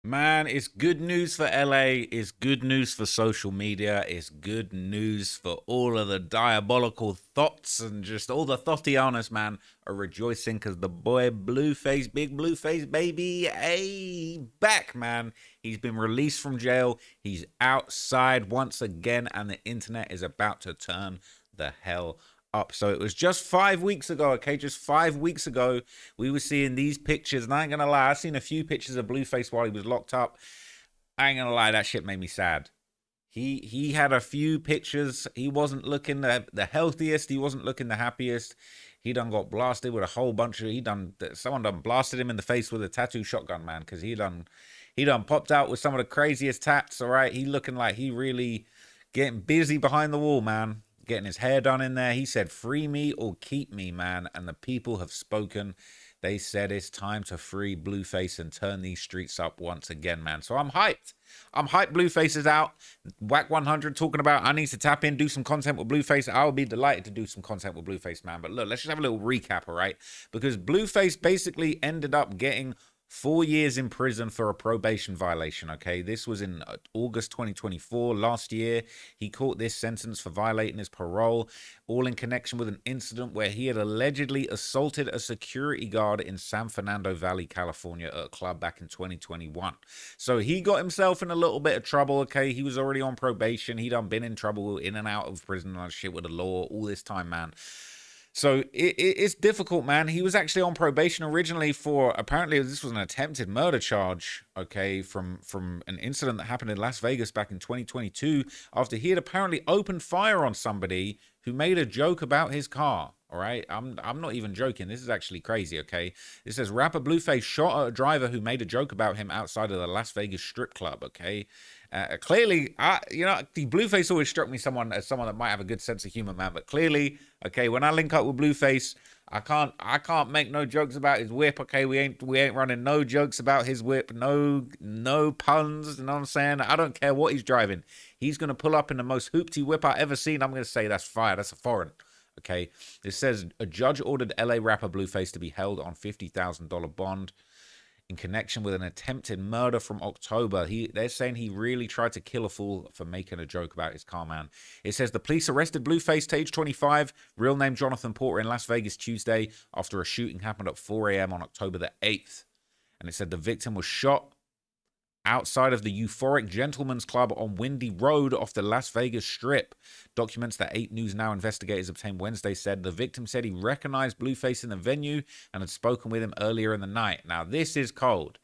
Man, it's good news for LA. It's good news for social media. It's good news for all of the diabolical thoughts and just all the Thotianas, man, are rejoicing because the boy Blueface, big Blueface baby, hey, back, man. He's been released from jail. He's outside once again, and the internet is about to turn the hell up. So it was just 5 weeks ago, okay? Just 5 weeks ago, we were seeing these pictures. And I ain't gonna lie, I've seen a few pictures of Blueface while he was locked up. I ain't gonna lie, that shit made me sad. He had a few pictures. He wasn't looking the healthiest. He wasn't looking the happiest. He done got blasted with a whole bunch of someone done blasted him in the face with a tattoo shotgun, man, because he done popped out with some of the craziest tats, all right? He looking like he really getting busy behind the wall, man. Getting his hair done in there. He said, "Free me or keep me, man." And the people have spoken. They said it's time to free Blueface and turn these streets up once again, man. So I'm hyped. I'm hyped. Blueface is out. Whack 100 talking about I need to tap in, do some content with Blueface. I would be delighted to do some content with Blueface, man. But look, let's just have a little recap, all right? Because Blueface basically ended up getting 4 years in prison for a probation violation, okay? This was in August 2024, last year. He caught this sentence for violating his parole, all in connection with an incident where he had allegedly assaulted a security guard in San Fernando Valley, California at a club back in 2021. So he got himself in a little bit of trouble, okay? He was already on probation. He done been in trouble in and out of prison and shit with the law all this time, man. So it's difficult, man. He was actually on probation originally for, apparently this was an attempted murder charge, okay, from an incident that happened in Las Vegas back in 2022 after he had apparently opened fire on somebody who made a joke about his car. All right, I'm not even joking. This is actually crazy, okay? It says rapper Blueface shot at a driver who made a joke about him outside of the Las Vegas strip club, okay? Clearly, the Blueface always struck me as someone that might have a good sense of humor, man. But clearly, okay, when I link up with Blueface, I can't make no jokes about his whip. Okay, we ain't running no jokes about his whip. No puns. You know what I'm saying? I don't care what he's driving. He's gonna pull up in the most hoopty whip I ever seen. I'm gonna say that's fire. That's a foreign. Okay, it says a judge ordered LA rapper Blueface to be held on $50,000 bond in connection with an attempted murder from October. They're saying he really tried to kill a fool for making a joke about his car, man. It says the police arrested Blueface, age 25, real name Jonathan Porter, in Las Vegas Tuesday after a shooting happened at 4 a.m. on October the 8th. And it said the victim was shot outside of the Euphoric Gentlemen's Club on Windy Road off the Las Vegas Strip. Documents that 8 News Now investigators obtained Wednesday said the victim said he recognized Blueface in the venue and had spoken with him earlier in the night. Now, this is cold.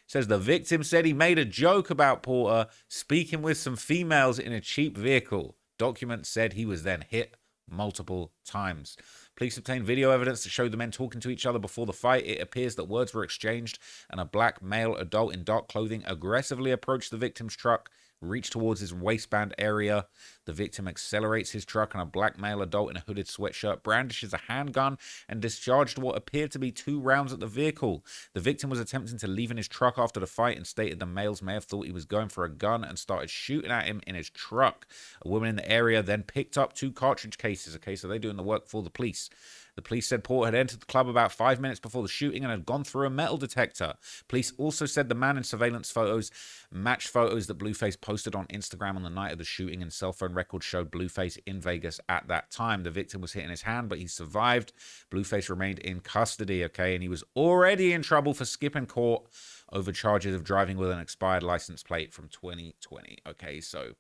It says the victim said he made a joke about Porter speaking with some females in a cheap vehicle. Documents said he was then hit multiple times. Police obtained video evidence to show the men talking to each other before the fight. It appears that words were exchanged and a black male adult in dark clothing aggressively approached the victim's truck, reached towards his waistband area. The victim accelerates his truck and a black male adult in a hooded sweatshirt brandishes a handgun and discharged what appeared to be 2 rounds at the vehicle. The victim was attempting to leave in his truck after the fight and stated the males may have thought he was going for a gun and started shooting at him in his truck. A woman in the area then picked up 2 cartridge cases. Okay, so they're doing the work for the police. The police said Porter had entered the club about 5 minutes before the shooting and had gone through a metal detector. Police also said the man in surveillance photos matched photos that Blueface posted on Instagram on the night of the shooting, and cell phone records showed Blueface in Vegas at that time. The victim was hit in his hand, but he survived. Blueface remained in custody, okay, and he was already in trouble for skipping court over charges of driving with an expired license plate from 2020. Okay, so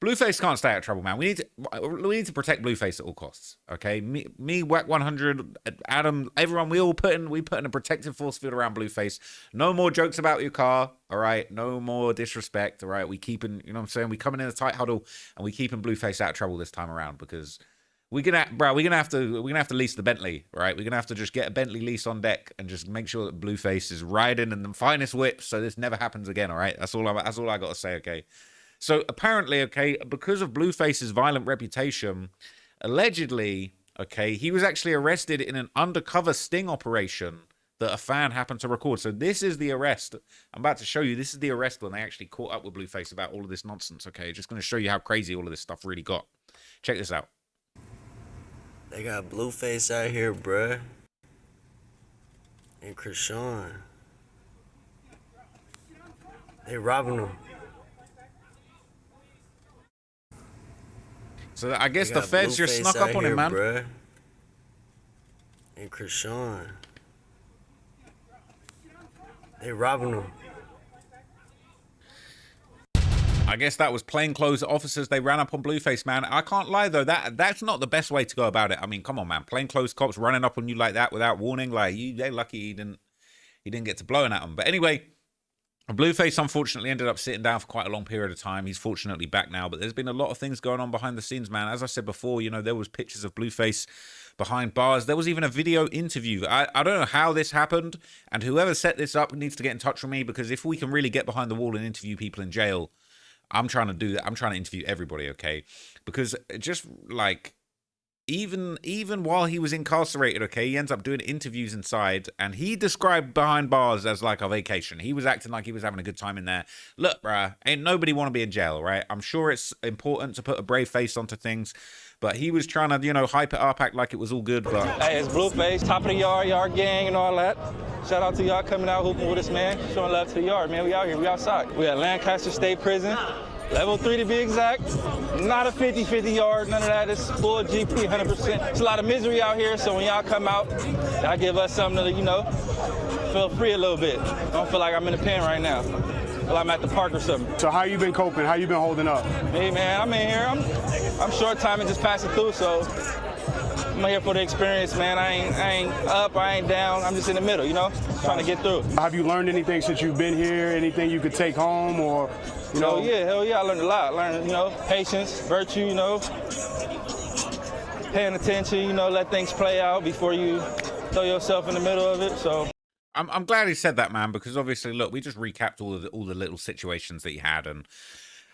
Blueface can't stay out of trouble, man. We need to protect Blueface at all costs. Okay, me, Whack 100, Adam, everyone, we put in a protective force field around Blueface. No more jokes about your car. All right, no more disrespect. All right, we keeping, you know what I'm saying? We coming in a tight huddle and we keeping Blueface out of trouble this time around because we're gonna have to lease the Bentley. Right, we're gonna have to just get a Bentley lease on deck and just make sure that Blueface is riding in the finest whips so this never happens again. All right, that's all I got to say. Okay. So apparently, okay, because of Blueface's violent reputation, allegedly, okay, he was actually arrested in an undercover sting operation that a fan happened to record. So this is the arrest. I'm about to show you. This is the arrest when they actually caught up with Blueface about all of this nonsense, okay? Just going to show you how crazy all of this stuff really got. Check this out. They got Blueface out here, bruh. And Krishan. They robbing them. So I guess They the got feds just Blueface snuck up out on here, him, man. bruh. And Krishan. They robbing them. I guess that was plainclothes officers. They ran up on Blueface, man. I can't lie though. That's not the best way to go about it. I mean, come on, man. Plainclothes cops running up on you like that without warning. Like, they're lucky he didn't get to blowing at them. But anyway, Blueface unfortunately ended up sitting down for quite a long period of time. He's fortunately back now, but there's been a lot of things going on behind the scenes, man. As I said before, you know, there was pictures of Blueface behind bars. There was even a video interview. I don't know how this happened, and whoever set this up needs to get in touch with me, because if we can really get behind the wall and interview people in jail, I'm trying to do that. I'm trying to interview everybody, okay? Because just like even while he was incarcerated, okay, he ends up doing interviews inside, and he described behind bars as like a vacation. He was acting like he was having a good time in there. Look, bruh, ain't nobody want to be in jail, right? I'm sure it's important to put a brave face onto things, but he was trying to, you know, hype it up, act like it was all good. But hey, it's Blueface, top of the yard gang and all that. Shout out to y'all coming out hooping with us, man. Showing love to the yard, man. We out here, we outside. We at Lancaster State Prison. Level 3 to be exact. Not a 50-50 yard, none of that. It's full GP, 100%. It's a lot of misery out here, so when y'all come out, y'all give us something to, you know, feel free a little bit. I don't feel like I'm in the pen right now. Well, I'm at the park or something. So how you been coping? How you been holding up? Hey, man, I'm in here. I'm short time and just passing through, so I'm here for the experience, man. I ain't up, I ain't down. I'm just in the middle, you know, trying to get through. Have you learned anything since you've been here? Anything you could take home, or, you know? Hell yeah, I learned a lot. Learned, you know, patience, virtue, you know, paying attention, you know, let things play out before you throw yourself in the middle of it, so. I'm glad he said that, man, because obviously, look, we just recapped all the little situations that he had, and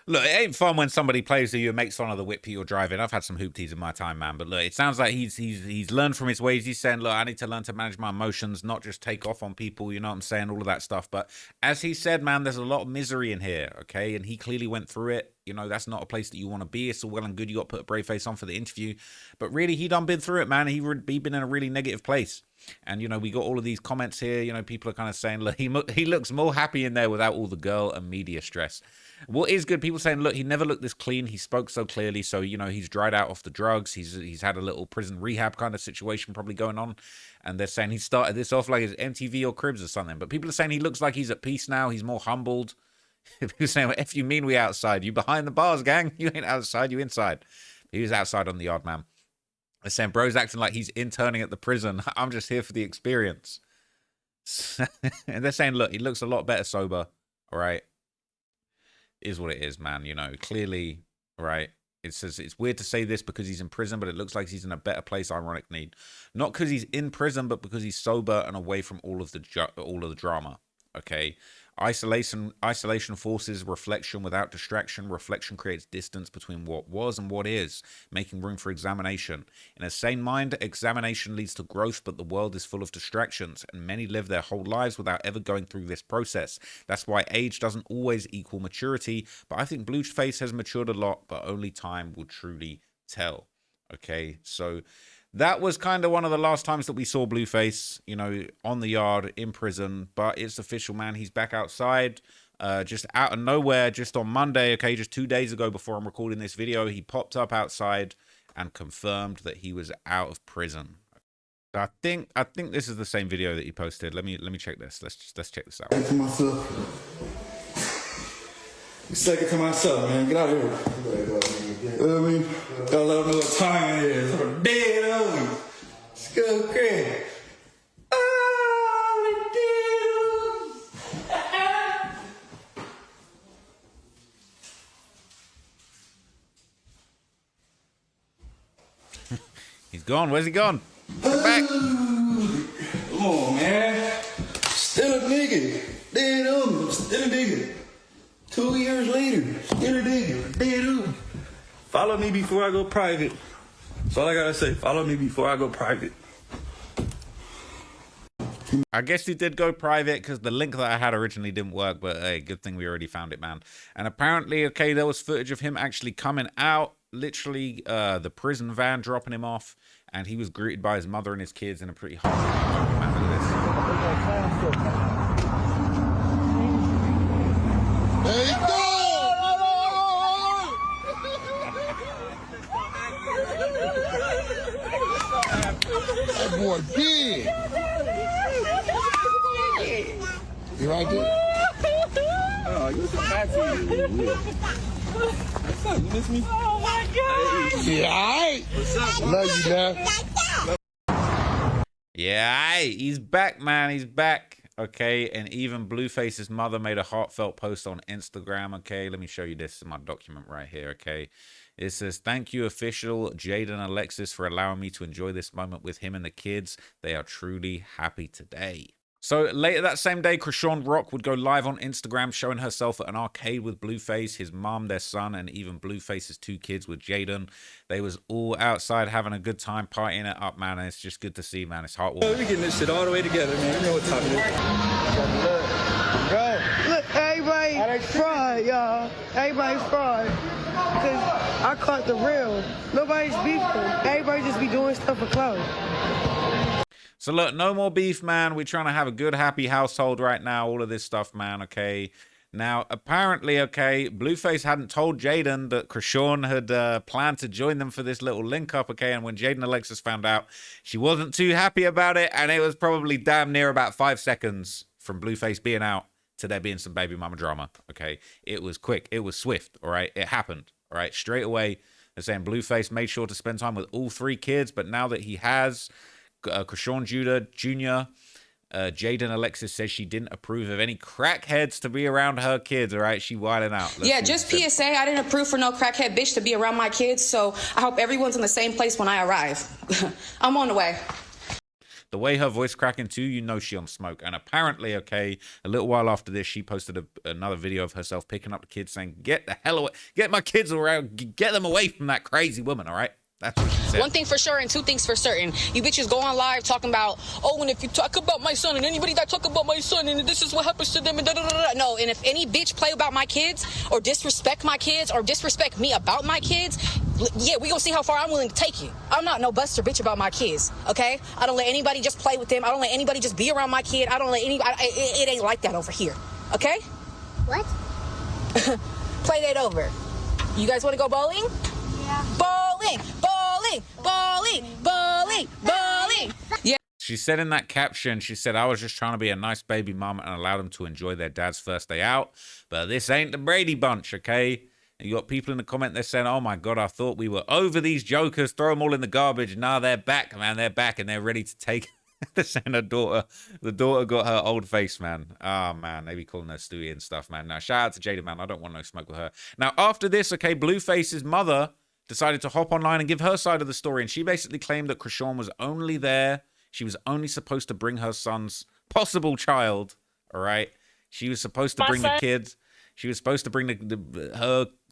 look, it ain't fun when somebody plays to you and makes fun of the whip you're driving. I've had some hoopties in my time, man, but look, it sounds like he's learned from his ways. He's saying, look, I need to learn to manage my emotions, not just take off on people, you know what I'm saying, all of that stuff. But as he said, man, there's a lot of misery in here, okay, and he clearly went through it. You know, that's not a place that you want to be. It's all well and good you got to put a brave face on for the interview, but really, he done been through it, man. He been in a really negative place. And, you know, we got all of these comments here. You know, people are kind of saying, look, he looks more happy in there without all the girl and media stress. What is good, people saying, look, he never looked this clean. He spoke so clearly. So, you know, he's dried out off the drugs. He's had a little prison rehab kind of situation probably going on. And they're saying he started this off like his MTV or Cribs or something. But people are saying he looks like he's at peace now. He's more humbled. People are saying, well, if you mean we outside, you behind the bars, gang. You ain't outside, you inside. He was outside on the yard, man. They're saying bro's acting like he's interning at the prison. I'm just here for the experience. And they're saying, look, he looks a lot better sober. All right. Is what it is, man. You know, clearly, right. It says it's weird to say this because he's in prison, but it looks like he's in a better place. Ironic need, not because he's in prison, but because he's sober and away from all of the drama. Okay. Isolation forces reflection without distraction. Reflection creates distance between what was and what is, making room for examination. In a sane mind, examination leads to growth, but the world is full of distractions, and many live their whole lives without ever going through this process. That's why age doesn't always equal maturity, but I think Blueface has matured a lot, but only time will truly tell. Okay, so that was kind of one of the last times that we saw Blueface, you know, on the yard, in prison. But it's official, man. He's back outside, just out of nowhere, just on Monday, okay, just 2 days ago before I'm recording this video. He popped up outside and confirmed that he was out of prison. I think this is the same video that he posted. Let me check this. Let's check this out. To myself. Second to myself, man. Get out of here. You know what I mean? Gotta let them know what time it is. I'm dead on you. Let's go crazy. He's gone. Where's he gone? Come back. Come on, man. Still a nigga. Dead on me. Still a nigga. 2 years later, still a nigga. Dead on me. Follow me before I go private. That's all I gotta say. Follow me before I go private. I guess he did go private because the link that I had originally didn't work, but hey, good thing we already found it, man. And apparently, okay, there was footage of him actually coming out, literally the prison van dropping him off, and he was greeted by his mother and his kids in a pretty hard man, look at this. There you go. That boy big. You right there? Oh, you so happy. What's up? You miss me? Oh my God! Yeah, all right. What's up? Love you, man. Yeah, hey, he's back, man. He's back. Okay, and even Blueface's mother made a heartfelt post on Instagram. Okay, let me show you this in my document right here. Okay, it says, "Thank you, official Jade and Alexis, for allowing me to enjoy this moment with him and the kids. They are truly happy today." So later that same day, Krishan Rock would go live on Instagram showing herself at an arcade with Blueface, his mom, their son, and even Blueface's 2 kids with Jaden. They was all outside having a good time, partying it up, man. And it's just good to see, man. It's heartwarming. We getting this shit all the way together, man. You know what time it is. Bro, look, everybody fried, y'all. Everybody fried. Because I caught the real. Nobody's beefing. Everybody just be doing stuff for clout. So look, no more beef, man. We're trying to have a good, happy household right now. All of this stuff, man, okay? Now, apparently, okay, Blueface hadn't told Jaden that Krishan had planned to join them for this little link-up, okay? And when Jaden and Alexis found out, she wasn't too happy about it, and it was probably damn near about 5 seconds from Blueface being out to there being some baby mama drama, okay? It was quick. It was swift, all right? It happened, all right? Straight away, they're saying Blueface made sure to spend time with all 3 kids, but now that he has... Krishan Jr., Jaden Alexis says she didn't approve of any crackheads to be around her kids, all right? She wilding out. Yeah, just PSA, I didn't approve for no crackhead bitch to be around my kids, so I hope everyone's in the same place when I arrive. I'm on the way. The way her voice cracking too, you know she on smoke. And apparently, okay, a little while after this, she posted another video of herself picking up the kids saying, "Get the hell away, get my kids around, get them away from that crazy woman," all right? That's what she said. One thing for sure and 2 things for certain. You bitches go on live talking about, oh, and if you talk about my son and anybody that talk about my son and this is what happens to them and da da da da. No, and if any bitch play about my kids or disrespect my kids or disrespect me about my kids, yeah, we gonna see how far I'm willing to take you. I'm not no buster bitch about my kids, okay? I don't let anybody just play with them. I don't let anybody just be around my kid. I don't let anybody, it ain't like that over here, okay? What? Play that over. You guys want to go bowling? Yeah. Bowling, bowling, bowling, bowling, bowling. Yeah. She said in that caption, she said, "I was just trying to be a nice baby mom and allow them to enjoy their dad's first day out. But this ain't the Brady Bunch, okay?" And you got people in the comment, they're saying, "Oh my God, I thought we were over these jokers. Throw them all in the garbage." Nah, they're back, man. They're back and they're ready to take. They're saying the daughter got her old face, man. Oh, man, they be calling her Stewie and stuff, man. Now, shout out to Jada, man. I don't want no smoke with her. Now, after this, okay, Blueface's mother decided to hop online and give her side of the story. And she basically claimed that Krishan was only there. She was only supposed to bring her son's possible child. All right. She was supposed to bring the kids. She was supposed to bring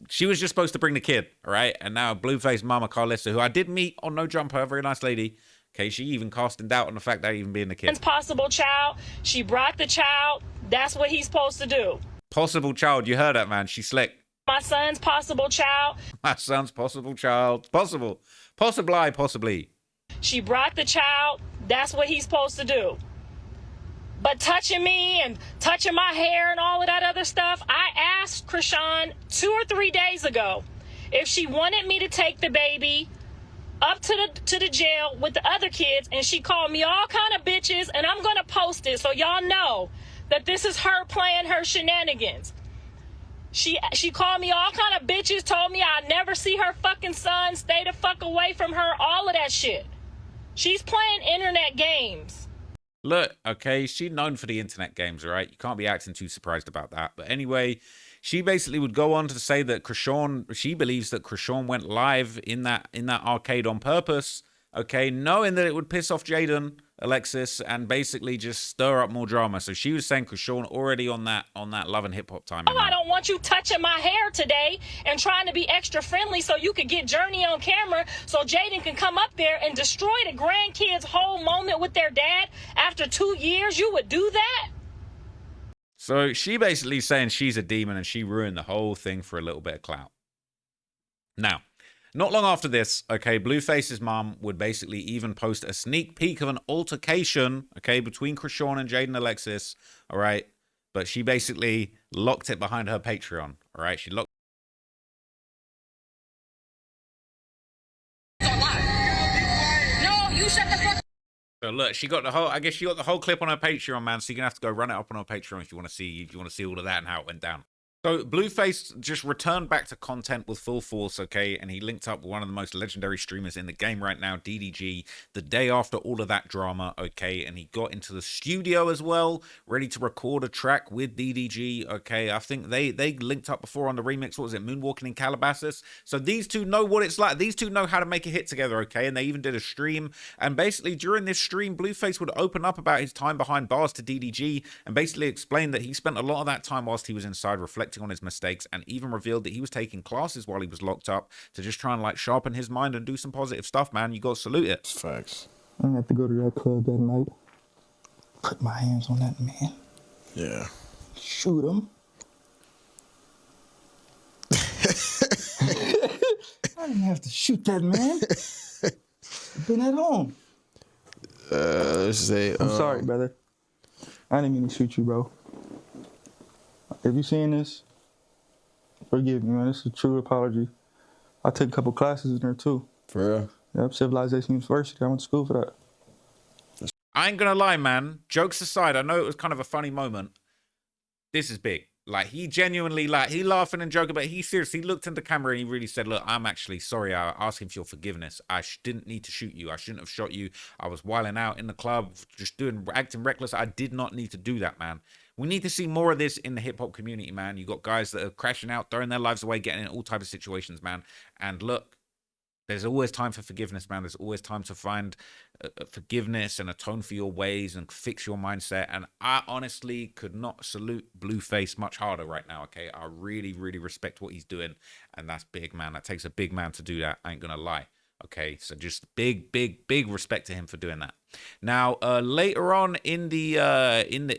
she was just supposed to bring the kid. All right. And now Blueface mama Carlissa, who I did meet on No Jumper, a very nice lady. Okay. She even cast in doubt on the fact that even being the kid. Possible child. She brought the child. That's what he's supposed to do. Possible child. You heard that, man. She's slick. My son's possible child. My son's possible child. Possible. Possibly. She brought the child. That's what he's supposed to do. But touching me and touching my hair and all of that other stuff, I asked Krishan 2 or 3 days ago if she wanted me to take the baby up to the jail with the other kids, and she called me all kind of bitches, and I'm going to post it so y'all know that this is her playing her shenanigans. She called me all kind of bitches, told me I'd never see her fucking son, stay the fuck away from her, all of that shit. She's playing internet games. Look, okay, she's known for the internet games, all right? You can't be acting too surprised about that. But anyway, she basically would go on to say that she believes that Krishan went live in that arcade on purpose, okay, knowing that it would piss off Jaden, Alexis, and basically just stir up more drama. So she was saying Krishan already on that Love and Hip Hop time. Oh, I don't want you touching my hair today and trying to be extra friendly so you could get Journey on camera so Jaden can come up there and destroy the grandkids' whole moment with their dad after 2 years. You would do that? So she basically saying she's a demon and she ruined the whole thing for a little bit of clout. Now, not long after this, okay, Blueface's mom would basically even post a sneak peek of an altercation, okay, between Krishan and Jaden Alexis, all right, but she basically locked it behind her Patreon. All right, she locked. No, you shut the fuck up. So look, she got the whole. I guess she got the whole clip on her Patreon, man. So you're gonna have to go run it up on her Patreon if you want to see all of that and how it went down. So Blueface just returned back to content with full force, okay, and he linked up with one of the most legendary streamers in the game right now, DDG, the day after all of that drama, okay, and he got into the studio as well, ready to record a track with DDG, okay. I think they linked up before on the remix. What was it, Moonwalking in Calabasas? So these two know what it's like. These two know how to make a hit together, okay, and they even did a stream, and basically during this stream, Blueface would open up about his time behind bars to DDG and basically explain that he spent a lot of that time whilst he was inside reflecting on his mistakes, and even revealed that he was taking classes while he was locked up to just try and like sharpen his mind and do some positive stuff, man. You gotta salute it. Facts. I have to go to that club that night, put my hands on that man, Yeah. shoot him. I didn't have to shoot that man. I've been at home. Let's say. I'm sorry, brother. I didn't mean to shoot you, bro. If you seeing this, forgive me, man. This is a true apology. I took a couple classes in there too. For real? Yep, Civilization University. I went to school for that. I ain't gonna lie, man. Jokes aside, I know it was kind of a funny moment. This is big. Like, he genuinely, like, he laughing and joking, but he seriously looked in the camera and he really said, look, I'm actually sorry. I asking for your forgiveness. I didn't need to shoot you. I shouldn't have shot you. I was wilding out in the club, just acting reckless. I did not need to do that, man. We need to see more of this in the hip-hop community, man. You got guys that are crashing out, throwing their lives away, getting in all types of situations, man. And look, there's always time for forgiveness, man. There's always time to find forgiveness and atone for your ways and fix your mindset. And I honestly could not salute Blueface much harder right now, okay? I really, really respect what he's doing. And that's big, man. That takes a big man to do that. I ain't gonna lie. Okay, so just big respect to him for doing that. Now, later on in the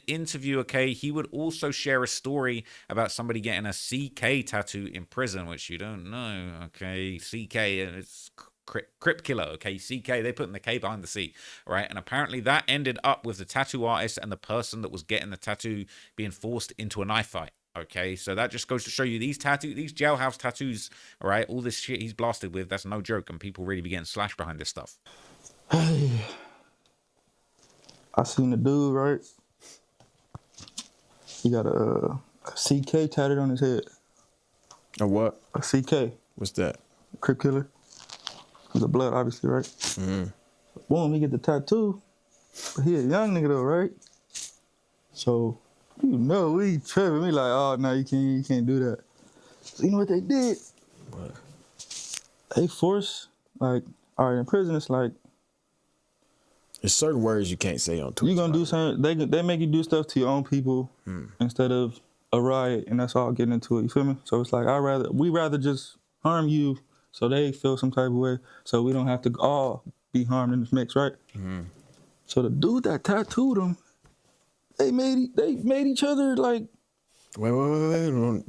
interview, okay, he would also share a story about somebody getting a CK tattoo in prison, which you don't know, okay? CK, it's Crip Killer, okay? CK, they put in the K behind the C, right? And apparently that ended up with the tattoo artist and the person that was getting the tattoo being forced into a knife fight. Okay, so that just goes to show you these jailhouse tattoos, all right, all this shit he's blasted with, that's no joke, and people really be getting slashed behind this stuff. I seen the dude, right? He got a CK tatted on his head. A what? A CK. What's that? Crip Killer. The blood, obviously, right? Mm-hmm. Boom, he get the tattoo. But he a young nigga though, right? So, you know, we tripping. We like, oh, no, you can't do that. So you know what they did? What? They force, like, all right, in prison, it's like, there's certain words you can't say on Twitter. You gonna do something, they make you do stuff to your own people instead of a riot, and that's all getting into it, you feel me? So it's like, we rather just harm you so they feel some type of way, so we don't have to all be harmed in this mix, right? Mm-hmm. So the dude that tattooed him, they made each other like. Wait.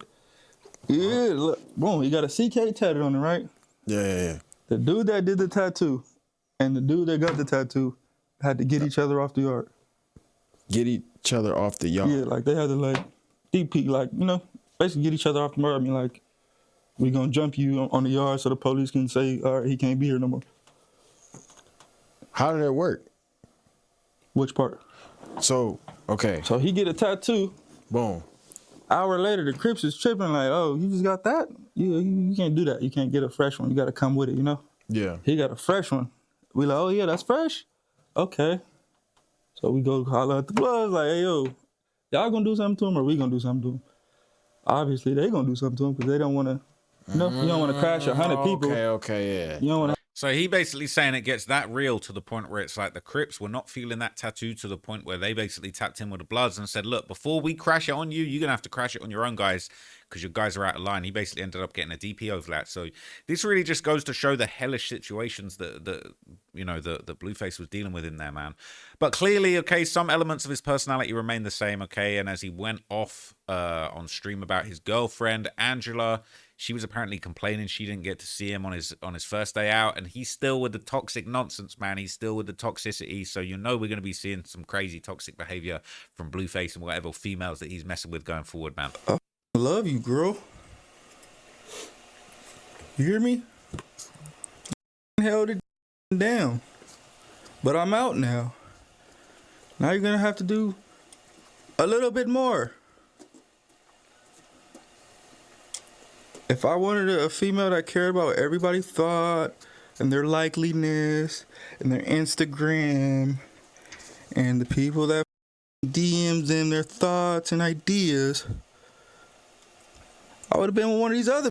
Yeah, look, boom, he got a CK tattooed on him, right? Yeah. The dude that did the tattoo and the dude that got the tattoo had to get each other off the yard. Get each other off the yard? Yeah, like they had to like DP, like, you know, basically get each other off the yard. I mean, like, we gonna jump you on the yard so the police can say, all right, he can't be here no more. How did it work? Which part? So, okay. So he get a tattoo. Boom. Hour later, the Crips is tripping like, oh, you just got that? You can't do that. You can't get a fresh one. You got to come with it, you know? Yeah. He got a fresh one. We like, oh, yeah, that's fresh? Okay. So we go holler at the Bloods like, hey, yo, y'all gonna do something to him or we gonna do something to him? Obviously, they gonna do something to him because they don't want to, you know, you don't want to crash 100 people. Okay, yeah. You don't want to. So he basically saying it gets that real to the point where it's like the Crips were not feeling that tattoo to the point where they basically tapped in with the Bloods and said, look, before we crash it on you, you're going to have to crash it on your own guys because your guys are out of line. He basically ended up getting a DPO for that. So this really just goes to show the hellish situations that Blueface was dealing with in there, man. But clearly, okay, some elements of his personality remain the same, okay. And as he went off on stream about his girlfriend Angela, she was apparently complaining she didn't get to see him on his first day out, and he's still with the toxic nonsense, man. He's still with the toxicity. So we're going to be seeing some crazy toxic behavior from Blueface and whatever females that he's messing with going forward, man. I love you, girl. You hear me? Held it down, but I'm out now. Now you're gonna have to do a little bit more. If I wanted a female that cared about what everybody thought and their likeliness and their Instagram and the people that DMs them their thoughts and ideas, I would have been with one of these other.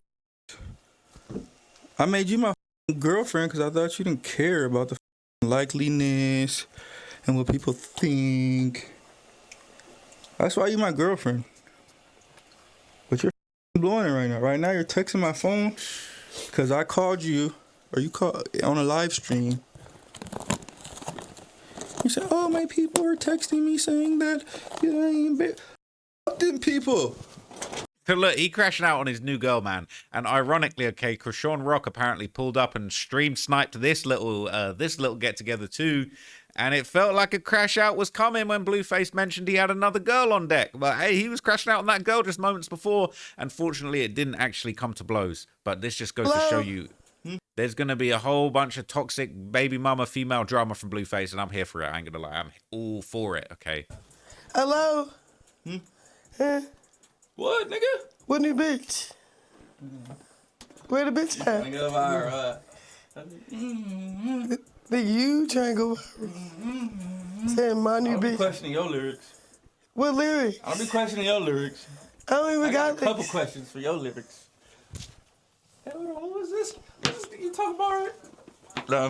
I made you my girlfriend because I thought you didn't care about the likeliness and what people think. That's why you my girlfriend. But you're blowing it right now. Right now you're texting my phone because I called you, or you called on a live stream. You said, "Oh, my people are texting me saying that you ain't been." Fuck them people. So look, he crashing out on his new girl, man. And ironically, okay, Krishan Rock apparently pulled up and stream sniped this little get together too. And it felt like a crash out was coming when Blueface mentioned he had another girl on deck. But hey, he was crashing out on that girl just moments before. Unfortunately, it didn't actually come to blows. But this just goes to show you there's going to be a whole bunch of toxic baby mama female drama from Blueface. And I'm here for it. I ain't going to lie. I'm all for it, okay? Hello? What, nigga? What new bitch? Where the bitch at? Nigga, viral. Nigga, you trying to go viral. Saying my new I'll be bitch. questioning your lyrics. What lyrics? I'll be questioning your lyrics. I don't even I got a couple lyrics. questions for your lyrics. Hey, hold on, what was this? What is this you talking about? No,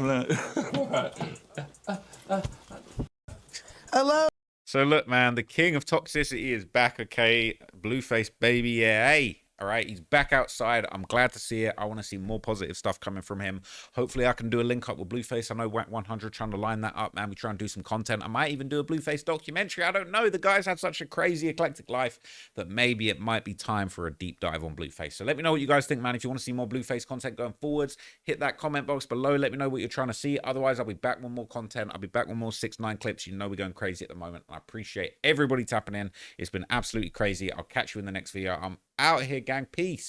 Hello? So look, man, the king of toxicity is back, okay? Blueface, baby, yeah, hey. All right, he's back outside. I'm glad to see it. I want to see more positive stuff coming from him. Hopefully, I can do a link up with Blueface. I know Whack 100 trying to line that up, man. We try and do some content. I might even do a Blueface documentary. I don't know. The guy's had such a crazy, eclectic life that maybe it might be time for a deep dive on Blueface. So let me know what you guys think, man. If you want to see more Blueface content going forwards, hit that comment box below. Let me know what you're trying to see. Otherwise, I'll be back with more content. I'll be back with more 6ix9ine clips. You know we're going crazy at the moment. I appreciate everybody tapping in. It's been absolutely crazy. I'll catch you in the next video. I'm out here, gang. Peace.